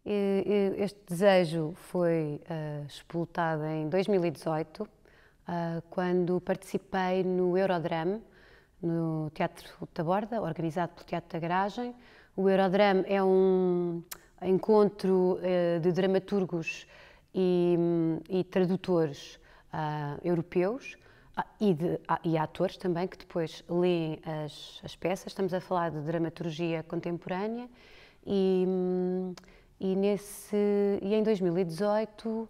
Este desejo foi expultado em 2018, quando participei no Eurodrama, no Teatro da Borda, organizado pelo Teatro da Garagem. O Eurodrama é um encontro de dramaturgos e tradutores europeus e atores também, que depois leem as peças. Estamos a falar de dramaturgia contemporânea e em 2018,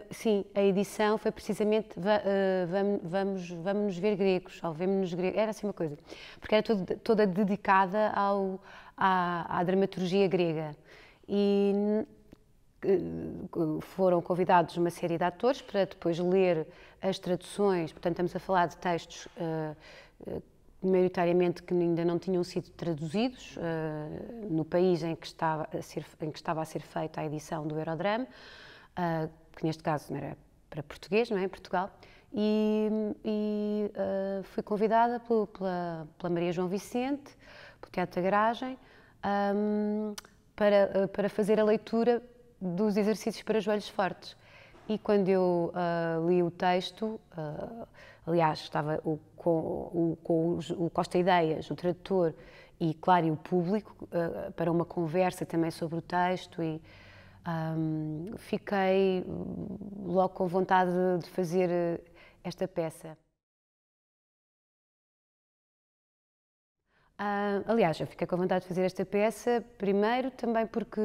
sim, a edição foi precisamente vamos nos ver gregos, ou vemos-nos gregos, era assim uma coisa, porque era toda dedicada à dramaturgia grega. E foram convidados uma série de atores para depois ler as traduções, portanto estamos a falar de textos maioritariamente que ainda não tinham sido traduzidos no país em que estava a ser feita a edição do Eurodrama, que neste caso não era para português, não é? Em Portugal. Fui convidada pela Maria João Vicente, pelo Teatro da Garagem, para fazer a leitura dos exercícios para joelhos fortes. E quando eu li o texto, aliás, estava com o Costa Ideias, o tradutor e, claro, e o público, para uma conversa também sobre o texto, e fiquei logo com vontade de fazer esta peça. Aliás, eu fiquei com vontade de fazer esta peça, primeiro também porque,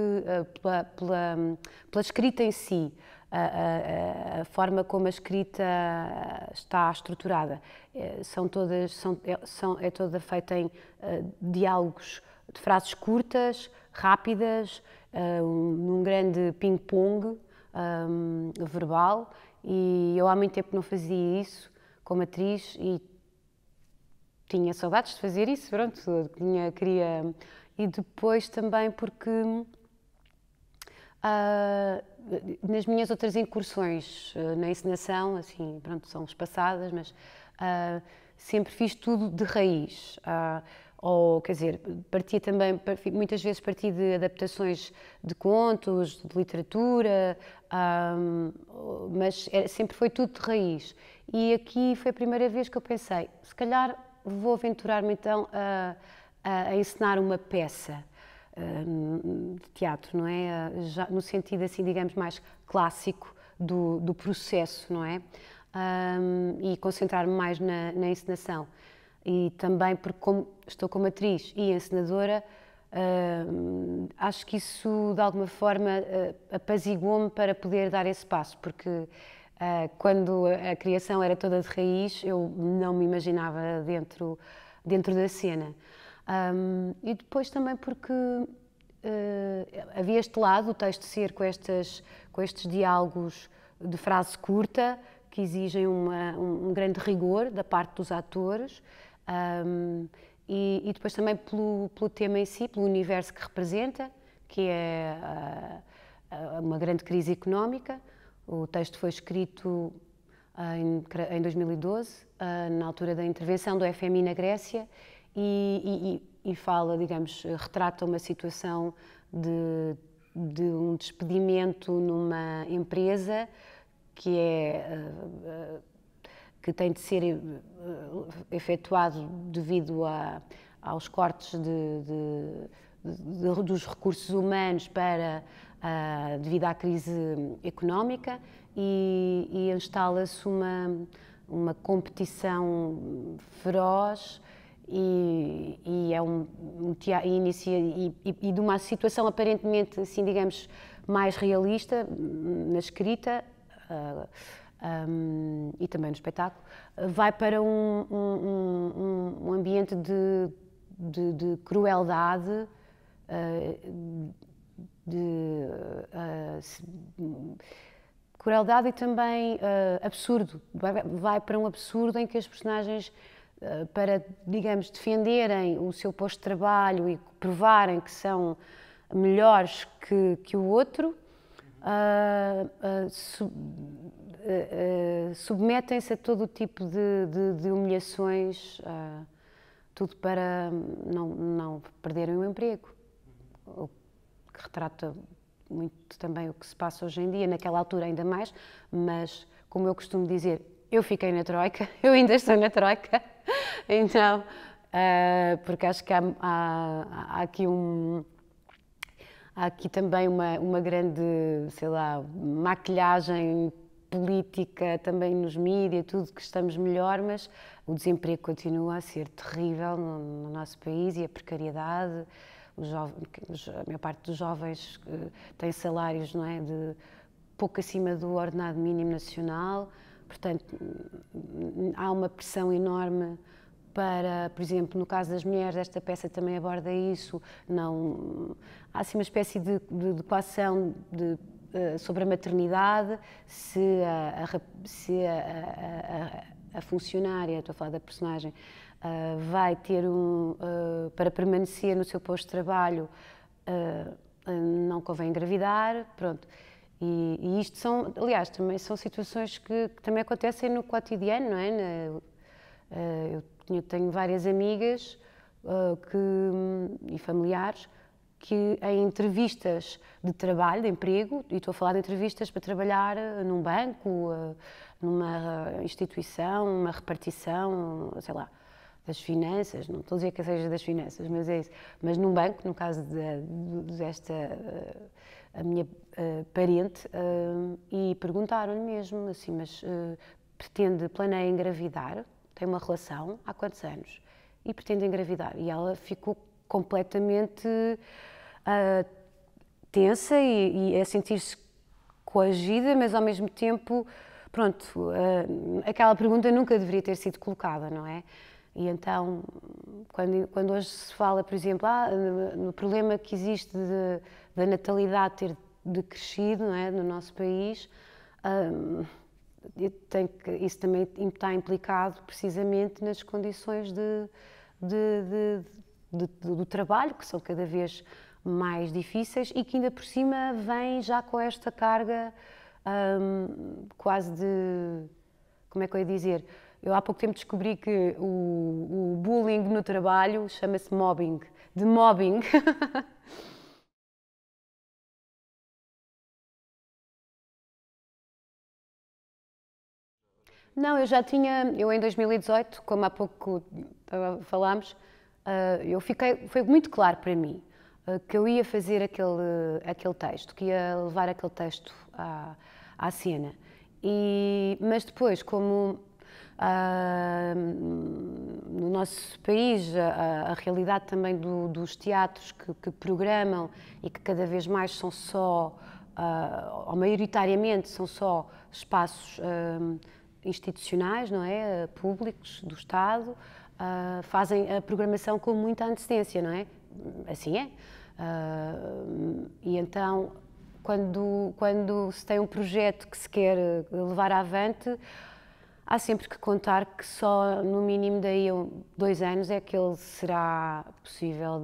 pela escrita em si, a forma como a escrita está estruturada, é toda feita em diálogos de frases curtas, rápidas, num grande ping-pong verbal, e eu há muito tempo não fazia isso como atriz e tinha saudades de fazer isso, pronto, queria. E depois também porque nas minhas outras incursões na encenação, assim, pronto, são espaçadas, mas sempre fiz tudo de raiz. Ou, quer dizer, muitas vezes parti de adaptações de contos, de literatura, mas sempre foi tudo de raiz. E aqui foi a primeira vez que eu pensei, se calhar vou aventurar-me então a encenar uma peça de teatro, não é? Já no sentido assim, digamos, mais clássico do processo, não é? E concentrar-me mais na encenação. E também porque como estou como atriz e encenadora, acho que isso de alguma forma apaziguou-me para poder dar esse passo, porque quando a criação era toda de raiz, eu não me imaginava dentro da cena. E depois também porque havia este lado, o texto ser com estes diálogos de frase curta, que exigem um grande rigor da parte dos atores, e depois também pelo tema em si, pelo universo que representa, que é uma grande crise económica. O texto foi escrito em 2012, na altura da intervenção do FMI na Grécia, e fala, digamos, retrata uma situação de um despedimento numa empresa que tem de ser efetuado devido aos cortes dos recursos humanos devido à crise económica, e instala-se uma competição feroz e de uma situação aparentemente, assim, digamos, mais realista na escrita e também no espetáculo, vai para um ambiente de crueldade, crueldade e também absurdo. Vai para um absurdo em que as personagens, para, digamos, defenderem o seu posto de trabalho e provarem que são melhores que o outro, submetem-se a todo o tipo de humilhações, tudo para não perderem o emprego, que retrata muito também o que se passa hoje em dia, naquela altura ainda mais, mas como eu costumo dizer, eu fiquei na Troika, eu ainda estou na Troika, então, porque acho que há aqui há aqui também uma grande, sei lá, maquilhagem política também nos mídias, tudo que estamos melhor, mas o desemprego continua a ser terrível no nosso país e a precariedade. A maior parte dos jovens tem salários, não é, de pouco acima do ordenado mínimo nacional, portanto há uma pressão enorme para, por exemplo, no caso das mulheres, esta peça também aborda isso, não, há assim uma espécie de equação sobre a maternidade, se a funcionária, estou a falar da personagem, vai ter para permanecer no seu posto de trabalho, não convém engravidar, pronto. E isto são, aliás, também são situações que também acontecem no cotidiano, não é? Eu tenho várias amigas e familiares que em entrevistas de trabalho, de emprego, e estou a falar de entrevistas para trabalhar num banco, numa instituição, uma repartição, sei lá, das finanças, não estou a dizer que seja das finanças, mas é isso, mas num banco, no caso desta, a minha parente, e perguntaram-lhe mesmo assim, mas planeia engravidar? Tem uma relação há quantos anos? E pretende engravidar. E ela ficou completamente tensa e a sentir-se coagida, mas ao mesmo tempo, pronto, aquela pergunta nunca deveria ter sido colocada, não é? E então, quando hoje se fala, por exemplo, no problema que existe da natalidade ter decrescido, não é, no nosso país, isso também está implicado precisamente nas condições do trabalho, que são cada vez mais difíceis e que ainda por cima vêm já com esta carga quase de, como é que eu ia dizer? Eu há pouco tempo descobri que o bullying no trabalho chama-se mobbing, de mobbing. Não, eu em 2018, como há pouco falámos, foi muito claro para mim que eu ia fazer aquele texto, que ia levar aquele texto à cena. Mas depois, como no nosso país a realidade também dos teatros que programam e que cada vez mais são só, ou maioritariamente, são só espaços institucionais, não é? Públicos, do Estado, fazem a programação com muita antecedência, não é? Assim é. E então, quando se tem um projeto que se quer levar avante, há sempre que contar que só no mínimo daí a 2 anos é que ele será possível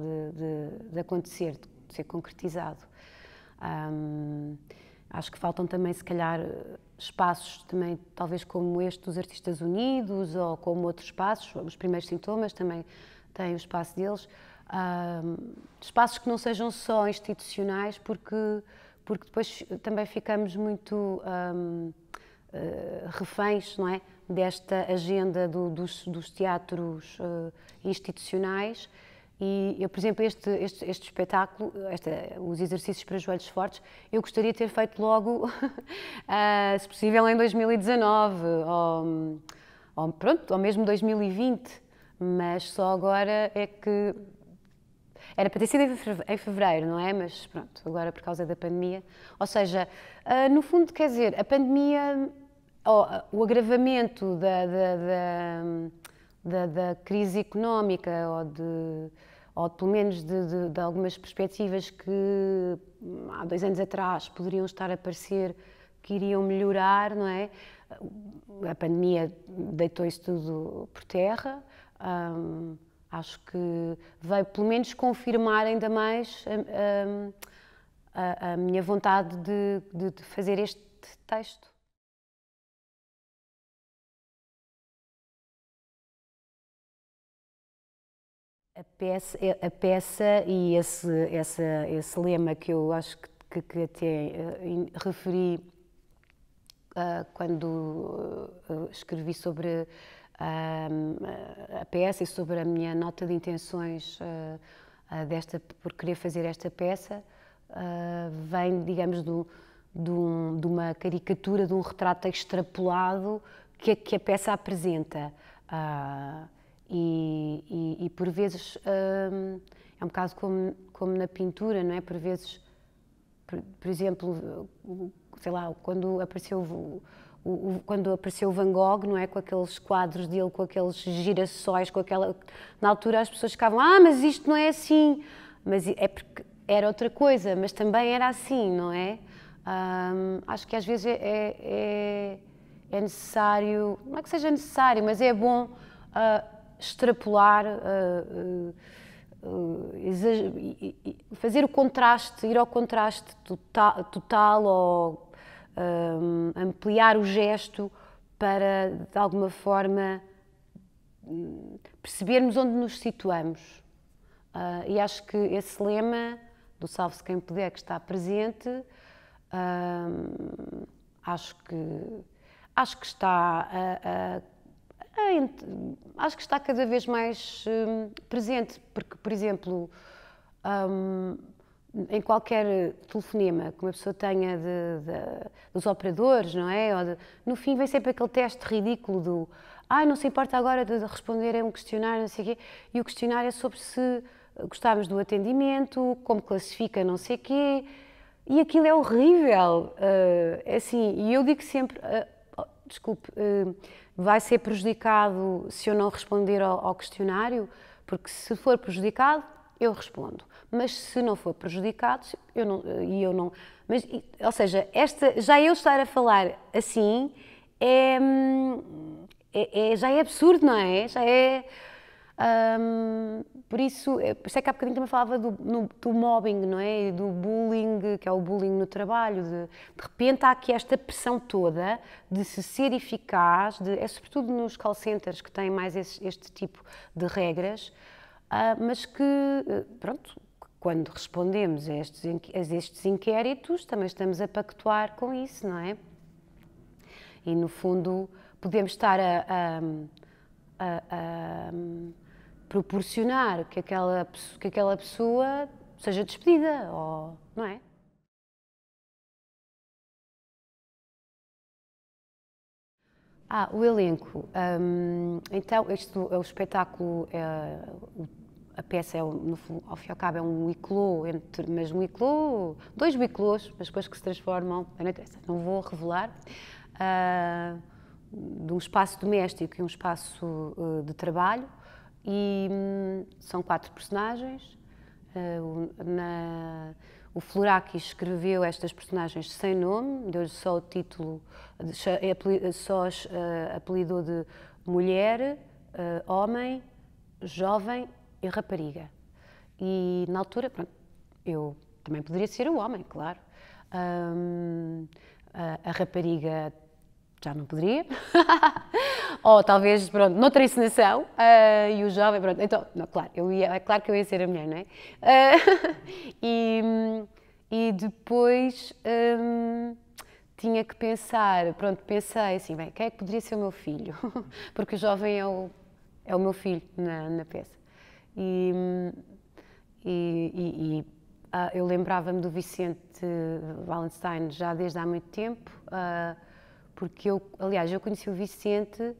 de acontecer, de ser concretizado. Acho que faltam também, se calhar, espaços também, talvez como este dos Artistas Unidos ou como outros espaços, os Primeiros Sintomas também têm o espaço deles, espaços que não sejam só institucionais, porque depois também ficamos muito reféns, não é, desta agenda dos teatros institucionais. E eu, por exemplo, este espetáculo, os exercícios para joelhos fortes, eu gostaria de ter feito logo, se possível, em 2019 ou mesmo 2020, mas só agora é que era para ter sido em fevereiro, não é? Mas pronto, agora por causa da pandemia. Ou seja, no fundo, quer dizer, a pandemia, o agravamento da crise económica ou pelo menos de algumas perspectivas que há 2 anos atrás poderiam estar a aparecer que iriam melhorar, não é? A pandemia deitou isso tudo por terra. Acho que veio pelo menos confirmar ainda mais a minha vontade de fazer este texto. A peça e esse lema que eu acho que até referi quando escrevi sobre a peça e sobre a minha nota de intenções por querer fazer esta peça, vem, digamos, de uma caricatura, de um retrato extrapolado que a peça apresenta. E por vezes é um bocado como na pintura, não é? Por vezes, por exemplo, sei lá, quando apareceu o Van Gogh, não é? Com aqueles quadros dele, com aqueles girassóis, na altura as pessoas ficavam, mas isto não é assim, mas é porque era outra coisa, mas também era assim, não é? Acho que às vezes é necessário, não é que seja necessário, mas é bom extrapolar, fazer o contraste, ir ao contraste total ou ampliar o gesto para, de alguma forma, percebermos onde nos situamos. E acho que esse lema do Salve-se Quem Puder, que está presente, acho que está cada vez mais presente, porque, por exemplo, em qualquer telefonema que uma pessoa tenha dos operadores, não é? No fim vem sempre aquele teste ridículo do não se importa agora de responder a um questionário, não sei o quê, e o questionário é sobre se gostávamos do atendimento, como classifica não sei o quê, e aquilo é horrível, é assim, e eu digo sempre, desculpe, vai ser prejudicado se eu não responder ao questionário, porque se for prejudicado, eu respondo. Mas se não for prejudicado, eu não. Mas, ou seja, já eu estar a falar assim já é absurdo, não é? Já é. Por isso é que há bocadinho também falava do mobbing, não é? E do bullying, que é o bullying no trabalho. De repente há aqui esta pressão toda de se ser eficaz, é sobretudo nos call centers que têm mais este tipo de regras, mas que, pronto, quando respondemos a estes inquéritos, também estamos a pactuar com isso, não é? E, no fundo, podemos estar a proporcionar que aquela pessoa seja despedida, não é? O elenco. Então, o espetáculo, a peça, ao fim e ao cabo, é um huis clos, mas um huis clos, dois huis clos, mas depois que se transformam, não vou revelar, de um espaço doméstico e um espaço de trabalho, e são 4 personagens. O Florakis escreveu estas personagens sem nome, deu-lhe só o título, só apelidou de mulher, homem, jovem e rapariga. E na altura, pronto, eu também poderia ser o homem, claro. A rapariga já não poderia, ou talvez, pronto, noutra encenação, e o jovem, pronto, então, não, claro, é claro que eu ia ser a mulher, não é? E depois tinha que pensar, pronto, pensei assim, bem, quem é que poderia ser o meu filho? Porque o jovem é o meu filho na peça. Eu lembrava-me do Vicente Wallenstein já desde há muito tempo, porque aliás, eu conheci o Vicente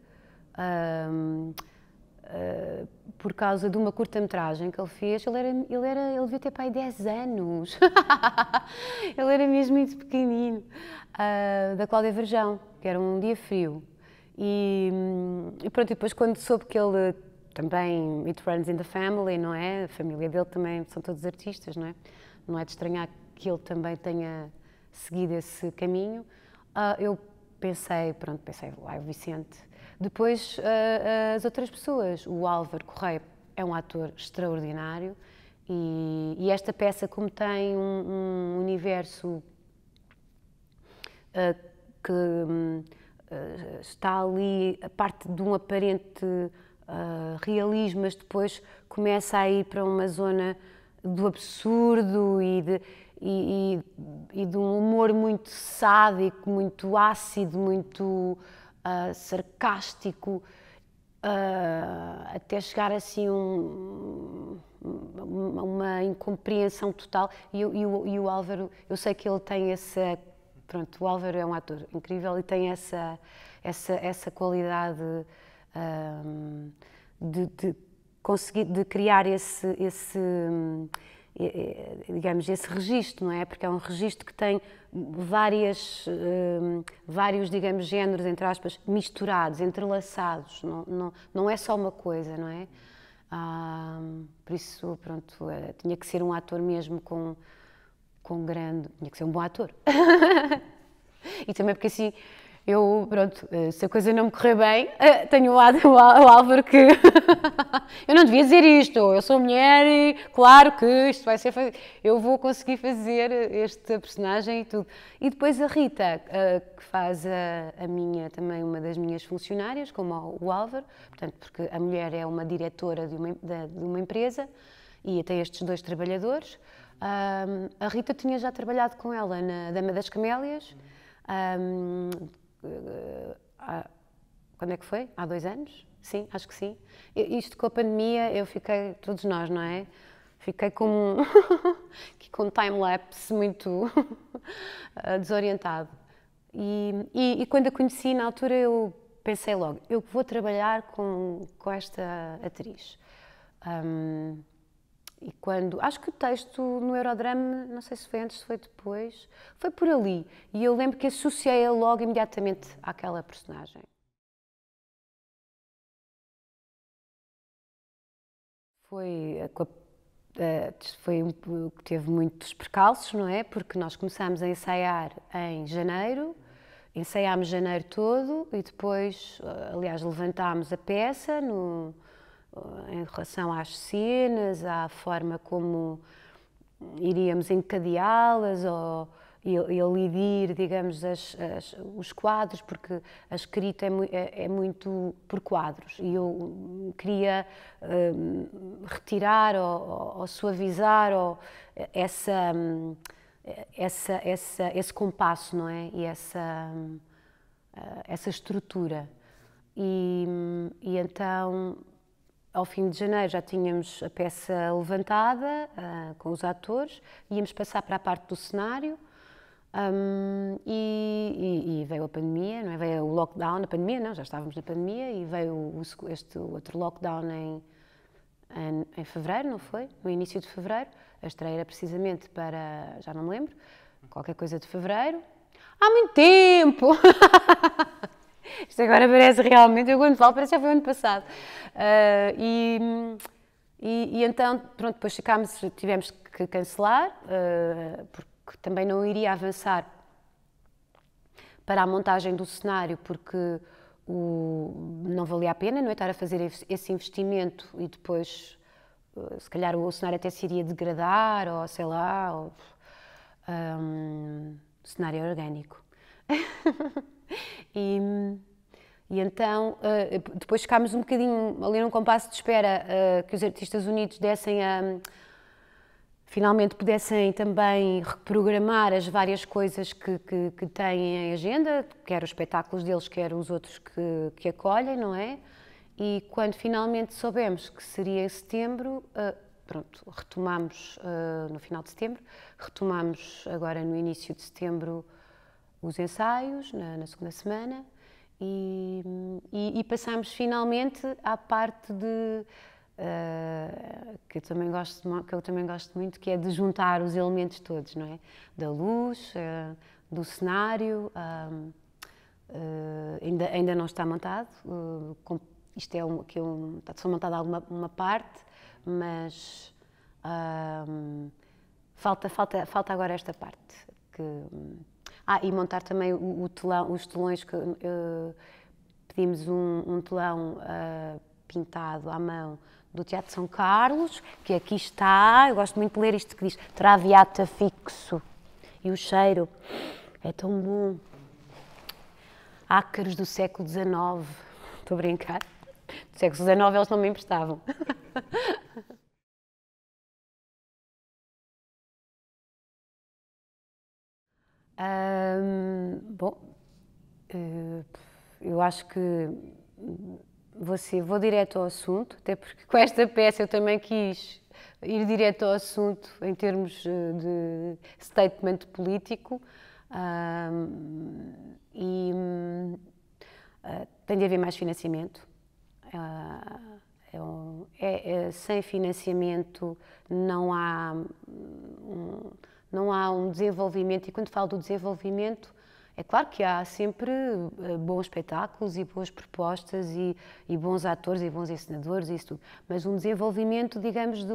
por causa de uma curta-metragem que ele fez. Ele devia ter pai 10 anos. Ele era mesmo muito pequenino. Da Cláudia Verjão, que era Um Dia Frio. E pronto, e depois quando soube que ele também, It Runs in the Family, não é? A família dele também são todos artistas, não é? Não é de estranhar que ele também tenha seguido esse caminho. Eu pensei, o Vicente. Depois, as outras pessoas. O Álvaro Correia é um ator extraordinário e esta peça, como tem um universo que está ali, a parte de um aparente realismo, mas depois começa a ir para uma zona do absurdo e de um humor muito sádico, muito ácido, muito sarcástico, até chegar assim uma incompreensão total. E o Álvaro, eu sei que ele tem essa... Pronto, o Álvaro é um ator incrível e tem essa qualidade de conseguir de criar digamos, esse registro, não é? Porque é um registro que tem vários, digamos, géneros, entre aspas, misturados, entrelaçados, não é só uma coisa, não é? Por isso, pronto, tinha que ser um ator mesmo com grande... Tinha que ser um bom ator. E também porque assim, pronto, se a coisa não me correr bem, tenho o Álvaro que... eu não devia dizer isto, eu sou mulher e claro que isto vai ser... Eu vou conseguir fazer esta personagem e tudo. E depois a Rita, que faz também uma das minhas funcionárias, como o Álvaro, portanto, porque a mulher é uma diretora de uma empresa e tem estes 2 trabalhadores. A Rita tinha já trabalhado com ela na Dama das Camélias. Quando é que foi? Há 2 anos? Sim, acho que sim. Isto com a pandemia, eu fiquei, todos nós, não é? Fiquei com um time-lapse muito desorientado. E quando a conheci, na altura, eu pensei logo, eu vou trabalhar com esta atriz. E quando... Acho que o texto no Eurodrama, não sei se foi antes, se foi depois, foi por ali. E eu lembro que associei-a logo imediatamente àquela personagem. Teve muitos percalços, não é? Porque nós começámos a ensaiar em janeiro, ensaiámos janeiro todo e depois, aliás, levantámos a peça em relação às cenas, à forma como iríamos encadeá-las e alidir, digamos, os quadros, porque a escrita é muito por quadros e eu queria retirar ou suavizar esse compasso, não é? E essa estrutura. E então, ao fim de janeiro já tínhamos a peça levantada com os atores, íamos passar para a parte do cenário e veio a pandemia, não é? Veio o lockdown, a pandemia não, já estávamos na pandemia e veio este outro lockdown em fevereiro, não foi? No início de fevereiro, a estreia era precisamente para, já não me lembro, qualquer coisa de fevereiro. Há muito tempo! Isto agora parece realmente, eu quando falo parece que já foi o ano passado. E então, pronto, depois tivemos que cancelar, porque também não iria avançar para a montagem do cenário, porque não valia a pena, não é? Estar a fazer esse investimento e depois, se calhar, o cenário até se iria degradar, ou sei lá, cenário orgânico. E então, depois ficámos um bocadinho ali num compasso de espera que os artistas unidos finalmente pudessem também reprogramar as várias coisas que têm em agenda, quer os espetáculos deles, quer os outros que acolhem, não é? E quando finalmente soubemos que seria em setembro, pronto, retomamos no final de setembro, retomamos agora no início de setembro os ensaios, na segunda semana, e passámos finalmente à parte que eu também gosto muito, que é de juntar os elementos todos, não é? Da luz, do cenário, ainda não está montado, isto está só montada uma parte, mas falta agora esta parte. E montar também os telões, que pedimos um telão pintado à mão do Teatro São Carlos, que aqui está, eu gosto muito de ler isto que diz Traviata fixo, e o cheiro é tão bom. Ácaros do século XIX, estou a brincar. Do século XIX eles não me emprestavam. Bom, eu acho que vou direto ao assunto, até porque com esta peça eu também quis ir direto ao assunto em termos de statement político. E tem de haver mais financiamento. Sem financiamento não há um desenvolvimento, e quando falo do desenvolvimento, é claro que há sempre bons espetáculos e boas propostas e bons atores e bons encenadores e isso tudo, mas um desenvolvimento, digamos,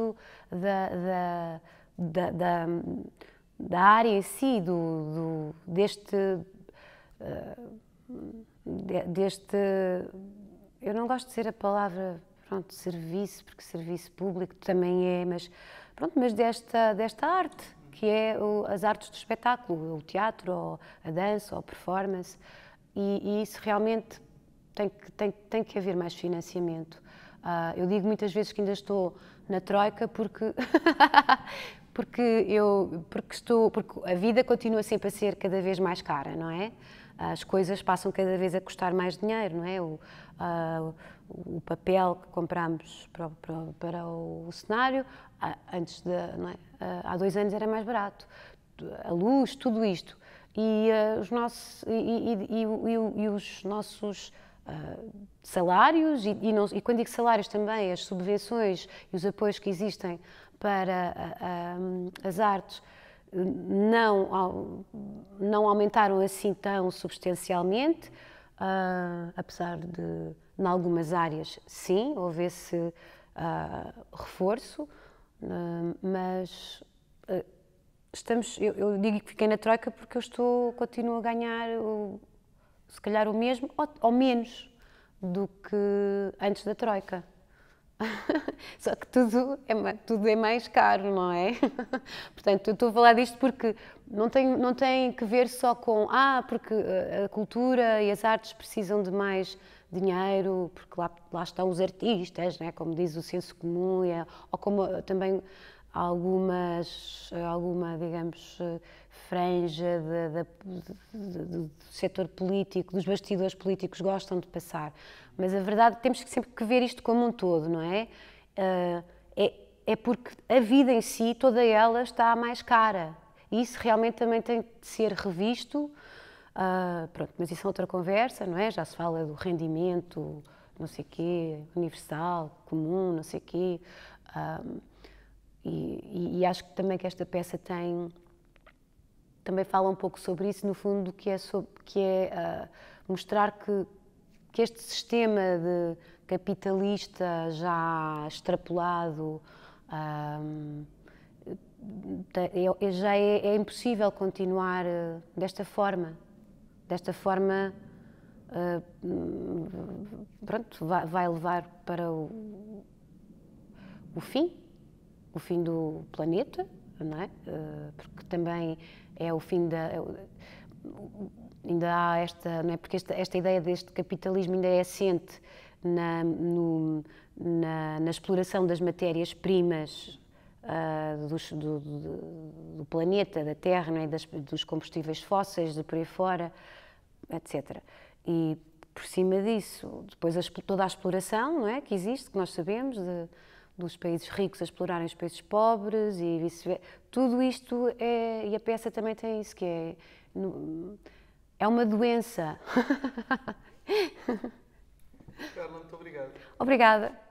da área em si, deste, eu não gosto de dizer a palavra, pronto, serviço, porque serviço público também é, mas pronto, mas desta arte, que é as artes do espetáculo, o teatro, ou a dança, ou a performance, e isso realmente tem que haver mais financiamento. Eu digo muitas vezes que ainda estou na Troika porque porque a vida continua sempre a ser cada vez mais cara, não é? As coisas passam cada vez a custar mais dinheiro, não é? O papel que compramos para o cenário, não é? Há 2 anos era mais barato. A luz, tudo isto. E os nossos salários, e quando digo salários também, as subvenções e os apoios que existem para as artes não aumentaram assim tão substancialmente, apesar de, em algumas áreas, sim, houve esse reforço, mas eu digo que fiquei na Troika porque continuo a ganhar se calhar o mesmo ou menos do que antes da Troika. Só que tudo é mais caro, não é? Portanto, eu estou a falar disto porque não tem que ver só com porque a cultura e as artes precisam de mais dinheiro, porque lá estão os artistas, né? Como diz o senso comum, ou como também alguma, digamos, franja do setor político, dos bastidores políticos gostam de passar. Mas a verdade, temos sempre que ver isto como um todo, não é? É porque a vida em si, toda ela, está mais cara. E isso realmente também tem de ser revisto. Pronto, mas isso é outra conversa, não é? Já se fala do rendimento, não sei quê, universal, comum, não sei quê. E acho que também que esta peça também fala um pouco sobre isso, no fundo, que é mostrar que este sistema de capitalista já extrapolado já é impossível continuar desta forma. Desta forma, pronto, vai levar para o fim do planeta, não é? Porque também é o fim ainda há não é? Porque esta ideia deste capitalismo ainda é assente na exploração das matérias-primas do planeta, da Terra, não é? Dos combustíveis fósseis, de por aí fora, etc. E por cima disso, depois toda a exploração, não é? Que existe, que nós sabemos, dos países ricos a explorarem os países pobres e vice-versa. Tudo isto e a peça também tem isso, que é uma doença. Carla, muito obrigado. Obrigada.